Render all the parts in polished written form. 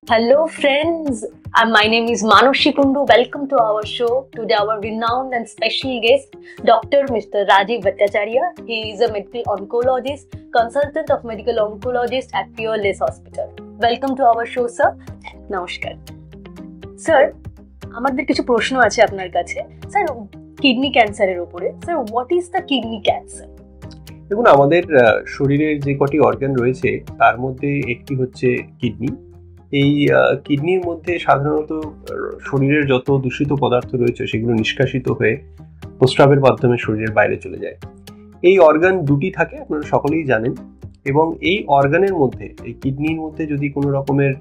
Hello, friends. My name is Manushi Kundu. Welcome to our show. Today, our renowned and special guest, Dr. Mr. Rajiv Bhattacharya. He is a medical oncologist, consultant of medical oncologist at Peerless Hospital. Welcome to our show, sir. নমস্কার sir, আমাদের কিছু প্রশ্ন আছে আপনার কাছে sir kidney ক্যান্সারের উপরে। Sir, what is the kidney cancer? দেখুন, আমাদের শরীরের যে কটি অর্গান রয়েছে তার মধ্যে একটি হচ্ছে কিডনি। এই কিডনির মধ্যে সাধারণত শরীরের যত দূষিত পদার্থ রয়েছে সেগুলো নিষ্কাশিত হয়ে প্রস্রাবের মাধ্যমে শরীরের বাইরে চলে যায়। এই অর্গান দুটি থাকে, আপনারা সকলেই জানেন, এবং এই অর্গানের মধ্যে, এই কিডনির মধ্যে যদি কোনো রকমের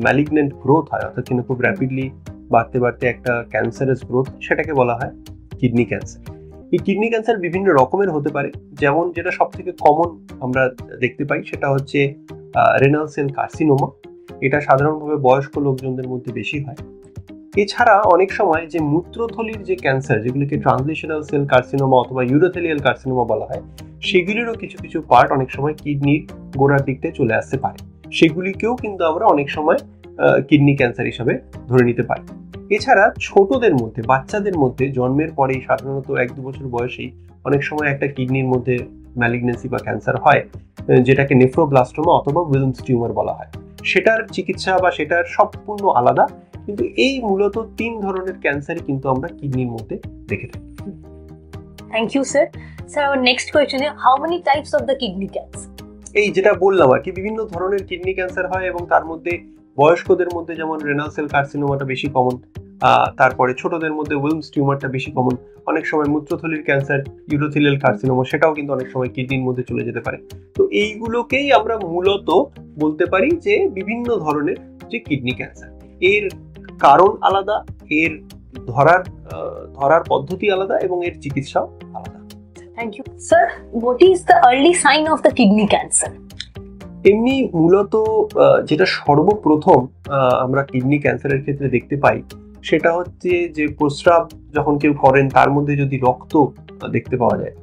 ম্যালিগন্যান্ট গ্রোথ হয়, অর্থাৎ কিনা খুব র্যাপিডলি বাড়তে বাড়তে একটা ক্যান্সারাস গ্রোথ, সেটাকে বলা হয় কিডনি ক্যান্সার। এই কিডনি ক্যান্সার বিভিন্ন রকমের হতে পারে, যেমন যেটা সব থেকে কমন আমরা দেখতে পাই সেটা হচ্ছে রেনাল সেল কার্সিনোমা। এটা সাধারণভাবে বয়স্ক লোকজনদের মধ্যে বেশি হয়। এছাড়া অনেক সময় যে মূত্রথলির যে ক্যান্সার, যেগুলিকে ট্রান্সলেশনাল সেল কার্সিনোমা অথবা ইউরোথেলিয়াল কার্সিনোমা বলা হয়, সেগুলিরও কিছু কিছু পার্ট অনেক সময় কিডনির গোড়ার দিকটায় চলে আসতে পারে। সেগুলিকেও কিন্তু আমরা অনেক সময় কিডনি ক্যান্সার হিসাবে ধরে নিতে পারি। এছাড়া ছোটদের মধ্যে, বাচ্চাদের মধ্যে জন্মের পরেই সাধারণত 1-2 বছর বয়সেই অনেক সময় একটা কিডনির মধ্যে ম্যালিগন্যান্সি বা ক্যান্সার হয়, যেটাকে নেফ্রোব্লাস্টোমা অথবা উইলমস টিউমার বলা হয়। সেটার চিকিৎসা বা সেটার সম্পূর্ণ আলাদা, কিন্তু এই মূলত 3 ধরনের ক্যান্সারই কিন্তু আমরা কিডনির মধ্যে দেখে থাকি। Thank you sir. Sir, our next question is how many types of the kidney cancer? এই যেটা বললাম আর কি, বিভিন্ন ধরনের কিডনি ক্যান্সার হয় এবং তার মধ্যে বয়স্কদের মধ্যে যেমন রেনাল সেল কার্সিনোমাটা বেশি কমন, তারপরে ছোটদের মধ্যে উইলমস টিউমারটা বেশি কমন, অনেক সময় মূত্রথলির ক্যান্সার, ইউরোথেলিয়াল কার্সিনোমা, সেটাও কিন্তু অনেক সময় কিডনির মধ্যে চলে যেতে পারে। তো এইগুলোকেই আমরা মূলত বলতে পারি যে বিভিন্ন ধরনের যে কিডনি ক্যান্সার। এর কারণ আলাদা, এর ধরার পদ্ধতি আলাদা এবং এর চিকিৎসাও আলাদা। Thank you. Sir, what is the early sign of the kidney cancer? এমনি মূলত যেটা সর্বপ্রথম আমরা কিডনি ক্যান্সারের ক্ষেত্রে দেখতে পাই সেটা হচ্ছে যে প্রস্রাব যখন কেউ করেন তার মধ্যে যদি রক্ত দেখতে পাওয়া যায়,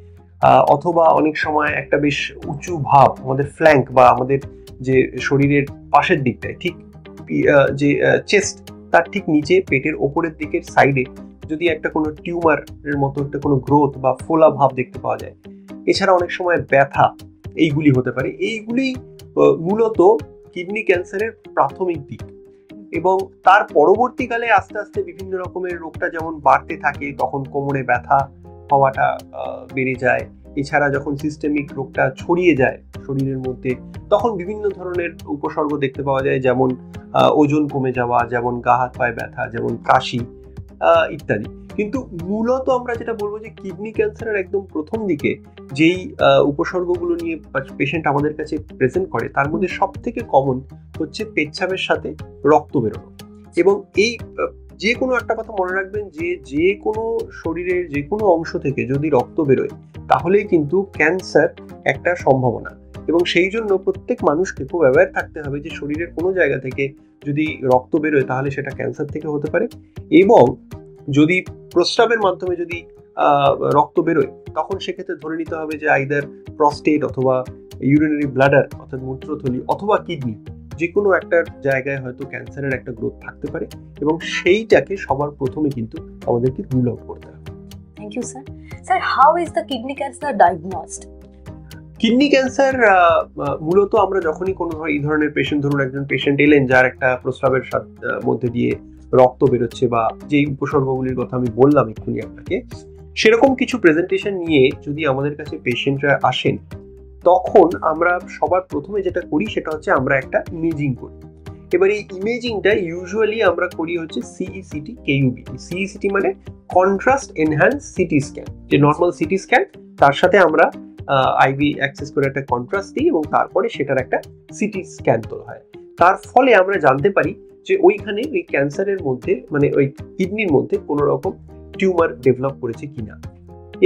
অথবা অনেক সময় একটা বেশ উঁচু ভাব আমাদের ফ্ল্যাঙ্ক বা আমাদের যে শরীরের পাশের দিকটায়, ঠিক যে চেস্ট তার ঠিক নিচে পেটের ওপরের দিকের সাইডে যদি একটা কোনো টিউমারের মতো একটা কোনো গ্রোথ বা ফোলা ভাব দেখতে পাওয়া যায়। এছাড়া অনেক সময় ব্যথা, এইগুলি হতে পারে। এইগুলি মূলত কিডনি ক্যান্সারের প্রাথমিক দিক, এবং তার পরবর্তীকালে আস্তে আস্তে বিভিন্ন রকমের রোগটা যেমন বাড়তে থাকে, তখন কোমরে ব্যথা হওয়াটা বেড়ে যায়। এছাড়া যখন সিস্টেমিক রোগটা ছড়িয়ে যায় শরীরের মধ্যে, তখন বিভিন্ন ধরনের উপসর্গ দেখতে পাওয়া যায়, যেমন ওজন কমে যাওয়া, যেমন গা হাত পায়ে ব্যথা, যেমন কাশি ইত্যাদি। কিন্তু মূলত আমরা যেটা বলবো যে কিডনি ক্যান্সারের একদম প্রথম দিকে যেই উপসর্গগুলো নিয়ে পেশেন্ট আমাদের কাছে প্রেজেন্ট করে তার মধ্যে সব থেকে কমন হচ্ছে পেচ্ছাবের সাথে রক্ত বেরোনো। এবং এই যে কোনো একটা কথা মনে রাখবেন, যে কোনো শরীরের যে কোনো অংশ থেকে যদি রক্ত বেরোয় তাহলেই কিন্তু ক্যান্সার একটা সম্ভাবনা। এবং সেই জন্য প্রত্যেক মানুষকে খুব অ্যাওয়্যার থাকতে হবে যে শরীরের কোনো জায়গা থেকে যদি রক্ত বেরোয় তাহলে সেটা ক্যান্সার থেকে হতে পারে। এবং যদি প্রস্রাবের মাধ্যমে যদি রক্ত বেরোয় তখন সেক্ষেত্রে ধরে নিতে হবে যে আইদার প্রস্টেট অথবা ইউরিনারি ব্লাডার অর্থাৎ মূত্রথলি অথবা কিডনি, যে কোনো একটা জায়গায় হয়তো ক্যান্সারের একটা গ্রোথ থাকতে পারে, এবং সেইটাকে সবার প্রথমে কিন্তু আমাদেরকে রুল আউট করতে হবে। Thank you sir. Sir, how is the kidney cancer diagnosed? Kidney cancer মূলত আমরা যখনই কোনো এই ধরনের পেশেন্ট, ধরুন একজন পেশেন্ট এলেন যার একটা প্রস্রাবের মধ্যে দিয়ে রক্ত বেরোচ্ছে বা যেই উপসর্গগুলির কথা আমি বললাম এক্ষুনি আপনাকে, সেরকম কিছু প্রেজেন্টেশন নিয়ে যদি আমাদের কাছে পেশেন্টরা আসেন, তখন আমরা সবার প্রথমে যেটা করি সেটা হচ্ছে আমরা একটা ইমেজিং করি। এবার এই ইমেজিংটা ইউজুয়ালি আমরা করি হচ্ছে সিইসিটি কেইউবি। সিইসিটি মানে কন্ট্রাস্ট এনহ্যান্স সিটি স্ক্যান, যে নর্মাল সিটি স্ক্যান তার সাথে আমরা আইভি অ্যাক্সেস করে একটা কন্ট্রাস্ট দিই এবং তারপরে সেটার একটা সিটি স্ক্যান তোলা হয়। তার ফলে আমরা জানতে পারি যে ওইখানে ওই ক্যান্সারের মধ্যে, মানে ওই কিডনির মধ্যে কোনো রকম টিউমার ডেভেলপ করেছে কিনা।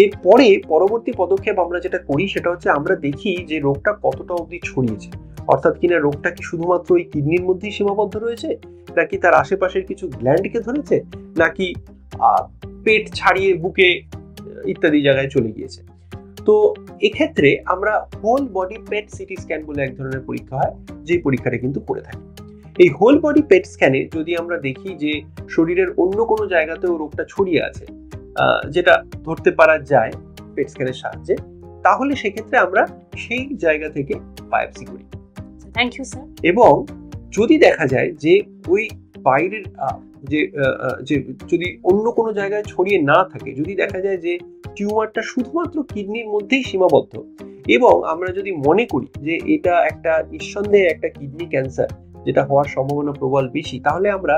এরপরে পরবর্তী পদক্ষেপ আমরা যেটা করি সেটা হচ্ছে আমরা দেখি যে রোগটা কতটা অবধি ছড়িয়েছে, অর্থাৎ কিনা রোগটা কি শুধুমাত্র ওই কিডনির মধ্যেই সীমাবদ্ধ রয়েছে, নাকি তার আশেপাশের কিছু গ্ল্যান্ডকে ধরেছে, নাকি পেট ছাড়িয়ে বুকে ইত্যাদি জায়গায় চলে গিয়েছে। তো এক্ষেত্রে আমরা whole body PET CT scan বলে এক ধরনের পরীক্ষা হয়, যে পরীক্ষাটা কিন্তু করে থাকি। এই হোল বডি পেট স্ক্যানে যদি আমরা দেখি যে শরীরের অন্য কোনো জায়গাতেও রোগটা ছড়িয়ে আছে, যেটা ধরতে পারা যায় পেট স্ক্যানের সাহায্যে, তাহলে সেক্ষেত্রে আমরা সেই জায়গা থেকে বায়োপসি করি। Thank you sir. এবং যদি দেখা যায় যে ওই বাইরের যে যদি অন্য কোনো জায়গায় ছড়িয়ে না থাকে, যদি দেখা যায় যে টিউমারটা শুধুমাত্র কিডনির মধ্যেই সীমাবদ্ধ, এবং আমরা যদি মনে করি যে এটা একটা নিঃসন্দেহে একটা কিডনি ক্যান্সার যেটা হওয়ার সম্ভাবনা প্রবল বেশি, তাহলে আমরা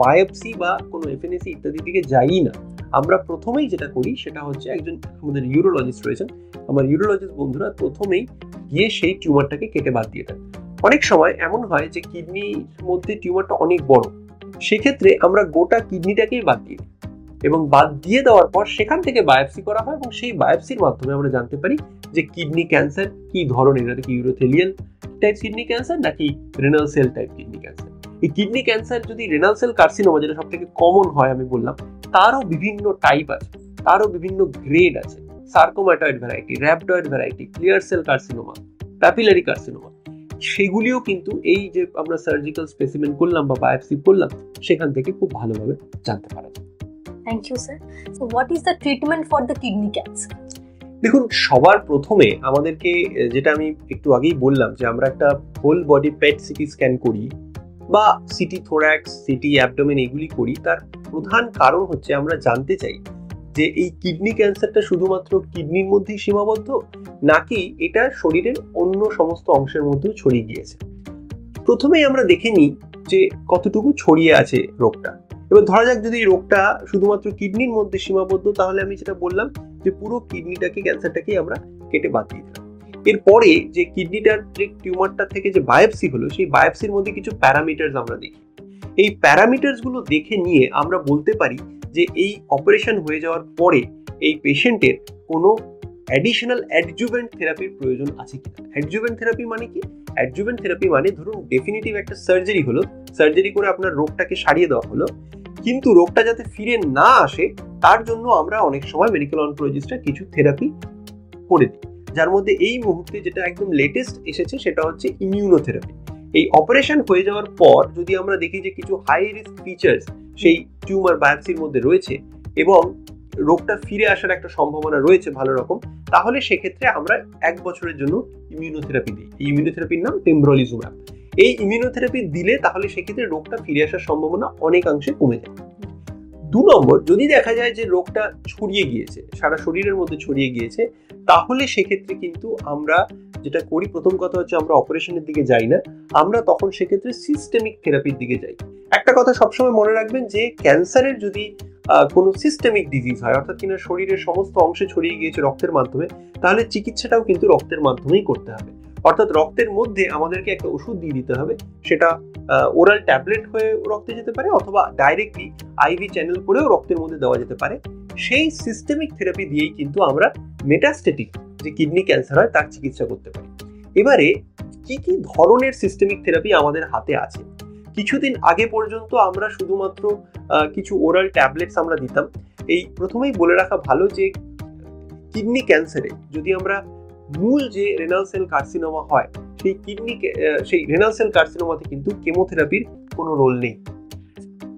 বায়োপসি বা কোনো এফএনএসি ইত্যাদি দিকে যাই না। আমরা প্রথমেই যেটা করি সেটা হচ্ছে, একজন আমাদের ইউরোলজিস্ট রয়েছেন, আমার ইউরোলজিস্ট বন্ধুরা প্রথমেই গিয়ে সেই টিউমারটাকে কেটে বাদ দিয়ে দেন। অনেক সময় এমন হয় যে কিডনির মধ্যে টিউমারটা অনেক বড়, সেক্ষেত্রে আমরা গোটা কিডনিটাকেই বাদ দিই, এবং বাদ দিয়ে দেওয়ার পর সেখান থেকে বায়োপসি করা হয়, এবং সেই বায়োপসির মাধ্যমে আমরা জানতে পারি যে কিডনি ক্যান্সার কি ধরনের, এটা কি ইউরোথেলিয়াল টাইপ কিডনি ক্যান্সার নাকি renal cell type kidney cancer. এই কিডনি ক্যান্সার যদি রেনাল সেল কার্সিনোমা, যেটা সব থেকে কমন হয় আমি বললাম, তারও বিভিন্ন টাইপ আছে, তারও বিভিন্ন গ্রেড আছে, sarcomatoid variety, rhabdoid variety, clear cell carcinoma, papillary carcinoma, সেগুলিও কিন্তু এই যে আমরা সার্জিক্যাল স্পেসিমেন করলাম বা বায়োপসি করলাম সেখান থেকে খুব ভালোভাবে জানতে পারা যায়। Thank you sir. So what is the treatment for the kidney cancer? দেখুন, সবার প্রথমে আমাদেরকে, যেটা আমি একটু আগেই বললাম, যে আমরা একটা whole body PET CT scan করি বা সিটি থোরাক্স, সিটি অ্যাবডোমেন এগুলি করি, তার প্রধান কারণ হচ্ছে আমরা জানতে চাই যে এই কিডনি ক্যান্সারটা শুধুমাত্র কিডনির মধ্যেই সীমাবদ্ধ নাকি এটা শরীরের অন্য সমস্ত অংশের মধ্যেও ছড়িয়ে গিয়েছে। প্রথমেই আমরা দেখে নিই যে কতটুকু ছড়িয়ে আছে রোগটা। এবার ধরা যাক যদি রোগটা শুধুমাত্র কিডনির মধ্যে সীমাবদ্ধ, তাহলে আমি যেটা বললাম যে পুরো কিডনিটাকে, ক্যান্সারটাকেই আমরা কেটে বাদ দিয়ে দিলাম। এরপরে যে কিডনিটার যে টিউমারটা থেকে যে বায়োপসি হলো, সেই বায়োপসির মধ্যে কিছু প্যারামিটার্স আমরা দেখি। এই প্যারামিটার্স গুলো দেখে নিয়ে আমরা বলতে পারি যে এই অপারেশন হয়ে যাওয়ার পরে এই পেশেন্টের কোনো অ্যাডিশনাল অ্যাডজুভেন্ট থেরাপির প্রয়োজন আছে কিনা। অ্যাডজুভেন্ট থেরাপি মানে কি? অ্যাডজুভেন্ট থেরাপি মানে ধরুন ডেফিনিটিভ একটা সার্জারি হলো, সার্জারি করে আপনার রোগটাকে সারিয়ে দেওয়া হলো, কিন্তু রোগটা যাতে ফিরে না আসে তার জন্য আমরা অনেক সময় মেডিকেল অনকোলজিস্টরা কিছু থেরাপি করে দিই, যার মধ্যে এই মুহূর্তে যেটা একদম লেটেস্ট এসেছে সেটা হচ্ছে ইমিউনোথেরাপি। এই অপারেশন হয়ে যাওয়ার পর যদি আমরা দেখি যে কিছু হাই রিস্ক ফিচার্স সেই টিউমার বায়োপসির মধ্যে রয়েছে এবং রোগটা ফিরে আসার একটা সম্ভাবনা রয়েছে ভালো রকম, তাহলে সেক্ষেত্রে আমরা 1 বছরের জন্য ইমিউনোথেরাপি দিই। এই ইমিউনোথেরাপির নাম পেমব্রোলিজুম্যাব। এই ইমিউনোথেরাপি দিলে তাহলে সেক্ষেত্রে রোগটা ফিরে আসার সম্ভাবনা অনেকাংশে কমে যায়। 2 নম্বর, যদি দেখা যায় যে রোগটা ছড়িয়ে গিয়েছে, সারা শরীরের মধ্যে ছড়িয়ে গিয়েছে, তাহলে সেক্ষেত্রে কিন্তু আমরা যেটা করি, প্রথম কথা হচ্ছে আমরা অপারেশনের দিকে যাই না, আমরা তখন সেক্ষেত্রে সিস্টেমিক থেরাপির দিকে যাই। একটা কথা সবসময় মনে রাখবেন যে ক্যান্সারের যদি কোনো সিস্টেমিক ডিজিজ হয়, অর্থাৎ কিনা শরীরের সমস্ত অংশে ছড়িয়ে গিয়েছে রক্তের মাধ্যমে, তাহলে চিকিৎসাটাও কিন্তু রক্তের মাধ্যমেই করতে হবে। অর্থাৎ রক্তের মধ্যে আমাদেরকে একটা ওষুধ দিয়ে দিতে হবে, সেটা ওরাল ট্যাবলেট হয়ে রক্তে যেতে পারে অথবা ডাইরেক্টলি আইভি চ্যানেল করেও রক্তের মধ্যে দেওয়া যেতে পারে। সেই সিস্টেমিক থেরাপি দিয়েই কিন্তু আমরা মেটাস্টেটিক যে কিডনি ক্যান্সার হয় তার চিকিৎসা করতে পারি। এবারে কি কি ধরনের সিস্টেমিক থেরাপি আমাদের হাতে আছে? কিছুদিন আগে পর্যন্ত আমরা শুধুমাত্র কিছু ওরাল ট্যাবলেটস আমরা দিতাম। এই প্রথমেই বলে রাখা ভালো যে কিডনি ক্যান্সারে যদি আমরা মূল যে রেনাল সেল কার্সিনোমা হয়, সেই রেনাল সেল কার্সিনোমাতে কিন্তু কেমোথেরাপির কোনো রোল নেই।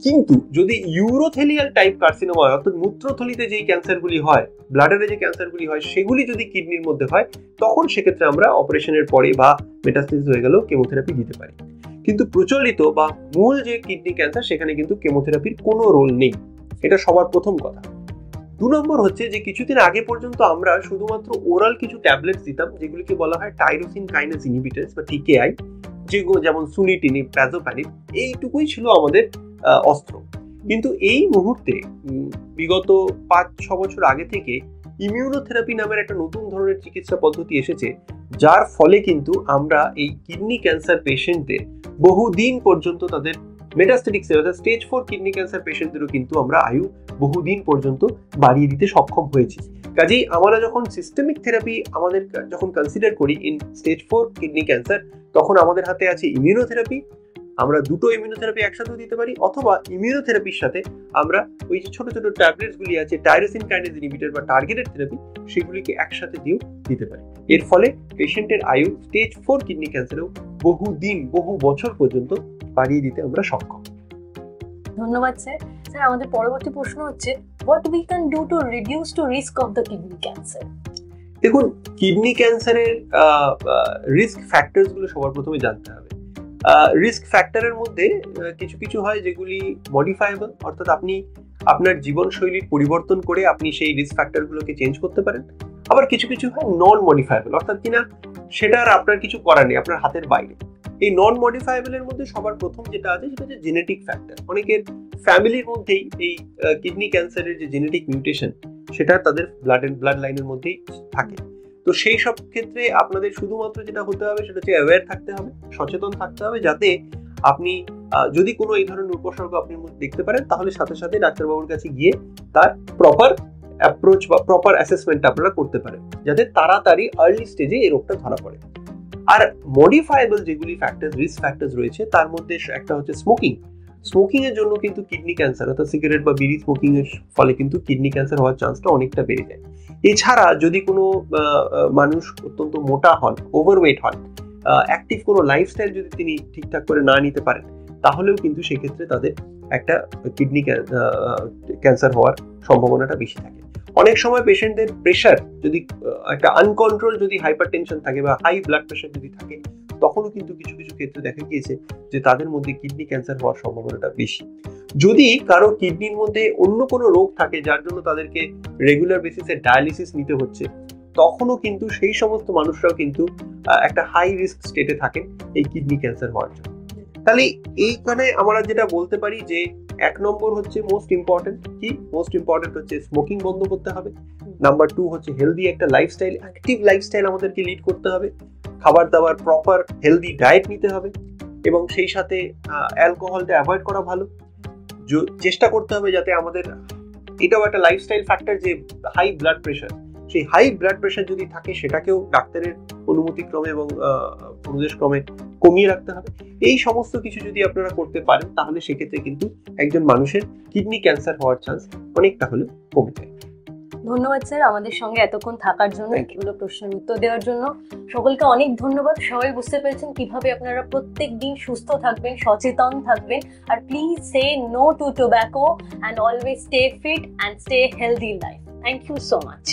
কিন্তু যদি ইউরোথেলিয়াল টাইপ কার্সিনোমা হয়, অর্থাৎ মূত্রথলিতে যেই ক্যান্সারগুলি হয়, ব্লাডারে যে ক্যান্সারগুলি হয়, সেগুলি যদি কিডনির মধ্যে হয়, তখন সেক্ষেত্রে আমরা অপারেশনের পরে বা মেটাস্টেসিস হয়ে গেলেও কেমোথেরাপি দিতে পারি। কিন্তু প্রচলিত বা মূল যে কিডনি ক্যান্সার, সেখানে কিন্তু কেমোথেরাপির কোনো রোল নেই। এটা সবার প্রথম কথা। 2 নম্বর হচ্ছে যে কিছুদিন আগে পর্যন্ত আমরা শুধুমাত্র ওরাল কিছু ট্যাবলেটস দিতাম, যেগুলিকে বলা হয় টাইরোসিন কাইনেজ ইনহিবিটরস বা টিকেআই, যেগুলো যেমন সুনিটিনিব, প্যাজোপ্যানিব, এইটুকুই ছিল আমাদের অস্ত্র। কিন্তু এই মুহূর্তে বিগত 5-6 বছর আগে থেকে ইমিউনোথেরাপি নামের একটা নতুন ধরনের চিকিৎসা পদ্ধতি এসেছে, যার ফলে কিন্তু আমরা এই কিডনি ক্যান্সার পেশেন্টদের বহুদিন পর্যন্ত তাদের মেটাস্টেটিক স্টেজ 4 কিডনি ক্যান্সার পেশেন্টদেরও কিন্তু আমরা আয়ু বহুদিন পর্যন্ত বাড়িয়ে দিতে সক্ষম হয়েছি। কাজেই আমরা যখন সিস্টেমিক থেরাপি আমাদের যখন কনসিডার করি ইন স্টেজ 4 কিডনি ক্যান্সার, তখন আমাদের হাতে আছে ইমিউনোথেরাপি। আমরা দুটো ইমিউনোথেরাপি একসাথে দিতে পারি, অথবা ইমিউনোথেরাপির সাথে আমরা ওই যে ছোট ছোট ট্যাবলেটসগুলি আছে টাইরোসিন কাইনেজ ইনহিবিটর বা টার্গেটেড থেরাপি, সেগুলিকে একসাথে দিয়েও দিতে পারি। এর ফলে পেশেন্টের আয়ু স্টেজ 4 কিডনি ক্যান্সারেও বহু দিন বহু বছর পর্যন্ত বাড়িয়ে দিতে আমরা সক্ষম। ধন্যবাদ স্যার। স্যার, আমাদের পরবর্তী প্রশ্ন হচ্ছে, what we can do to reduce the risk of the kidney cancer? দেখুন, কিডনি ক্যান্সারের রিস্ক ফ্যাক্টরস গুলো সবার প্রথমে জানতে হবে। রিস্ক ফ্যাক্টরের মধ্যে কিছু কিছু হয় যেগুলি মডিফায়েবল, অর্থাৎ আপনি আপনার জীবনশৈলীর পরিবর্তন করে আপনি সেই রিস্ক ফ্যাক্টর গুলোকে চেঞ্জ করতে পারেন। আবার কিছু কিছু হয় নন মডিফায়েবল, অর্থাৎ কিনা সেটা আর আপনার কিছু করার নেই, আপনার হাতের বাইরে। এই নন মডিফায়েবলের মধ্যে সবার প্রথম যেটা আছে সেটা হচ্ছে জেনেটিক ফ্যাক্টর। অনেকের ফ্যামিলির মধ্যেই এই কিডনি ক্যান্সারের যে জেনেটিক মিউটেশন সেটা তাদের ব্লাড লাইনের মধ্যেই থাকে। তো সেই সব ক্ষেত্রে আপনাদের শুধুমাত্র যেটা হতে হবে সেটা হচ্ছে অ্যাওয়্যার থাকতে হবে, সচেতন থাকতে হবে, যাতে আপনি যদি কোনো এই ধরনের উপসর্গ আপনি দেখতে পারেন তাহলে সাথে সাথে ডাক্তারবাবুর কাছে গিয়ে তার প্রপার অ্যাপ্রোচ বা প্রপার অ্যাসেসমেন্ট আপনারা করতে পারেন, যাতে তাড়াতাড়ি আর্লি স্টেজে এই রোগটা ধরা পড়ে। আর মডিফায়েবল যেগুলি ফ্যাক্টরস, রিস্ক ফ্যাক্টরস রয়েছে তার মধ্যে একটা হচ্ছে স্মোকিং। স্মোকিং এর জন্য কিন্তু কিডনি ক্যান্সার, অর্থাৎ সিগারেট বা বিড়ি স্মোকিং এর ফলে কিন্তু কিডনি ক্যান্সার হওয়ার চান্সটা অনেকটা বেড়ে যায়। এছাড়া যদি কোনো মানুষ অত্যন্ত মোটা হন, ওভারওয়েট হন, অ্যাক্টিভ কোনো লাইফস্টাইল যদি তিনি ঠিকঠাক করে না নিতে পারেন, তাহলেও কিন্তু সেক্ষেত্রে তাদের একটা কিডনি ক্যান্সার হওয়ার সম্ভাবনাটা বেশি থাকে। অনেক সময় পেশেন্টদের প্রেশার যদি একটা আনকন্ট্রোল যদি হাইপার টেনশন থাকে বা হাই ব্লাড প্রেশার যদি থাকে, তখনও কিন্তু কিছু কিছু ক্ষেত্রে দেখা গিয়েছে যে তাদের মধ্যে কিডনি ক্যান্সার হওয়ার সম্ভাবনাটা বেশি। যদি কারো কিডনির মধ্যে অন্য কোনো রোগ থাকে যার জন্য তাদেরকে রেগুলার বেসিসে ডায়ালিসিস নিতে হচ্ছে, তখনও কিন্তু সেই সমস্ত মানুষরাও কিন্তু একটা হাই রিস্ক স্টেটে থাকেন এই কিডনি ক্যান্সার হওয়ার জন্য। তাহলে এইখানে আমরা যেটা বলতে পারি যে 1 নম্বর হচ্ছে মোস্ট ইম্পর্টেন্ট হচ্ছে স্মোকিং বন্ধ করতে হবে। নাম্বার 2 হচ্ছে হেলদি একটা লাইফস্টাইল, অ্যাক্টিভ লাইফস্টাইল আমাদেরকে লিড করতে হবে। খাবার দাবার প্রপার হেলদি ডায়েট নিতে হবে এবং সেই সাথে অ্যালকোহলটা অ্যাভয়েড করা ভালো। চেষ্টা করতে হবে যাতে আমাদের, এটাও একটা লাইফস্টাইল ফ্যাক্টর, যে হাই ব্লাড প্রেশার, সেই হাই ব্লাড প্রেশার যদি থাকে সেটাকেও ডাক্তারের অনুমতিক্রমে এবং উপদেশক্রমে কমিয়ে রাখতে হবে। এই সমস্ত কিছু যদি আপনারা করতে পারেন তাহলে সেক্ষেত্রে কিন্তু একজন মানুষের কিডনি ক্যান্সার হওয়ার চান্স অনেকটা হলেও কমে যায়। ধন্যবাদ স্যার আমাদের সঙ্গে এতক্ষণ থাকার জন্য, এগুলো প্রশ্নের উত্তর দেওয়ার জন্য। সকলকে অনেক ধন্যবাদ। সবাই বুঝতে পেরেছেন কিভাবে আপনারা প্রত্যেক দিন সুস্থ থাকবেন, সচেতন থাকবেন। আর please say no to tobacco and always stay fit and stay healthy life. Thank you so much.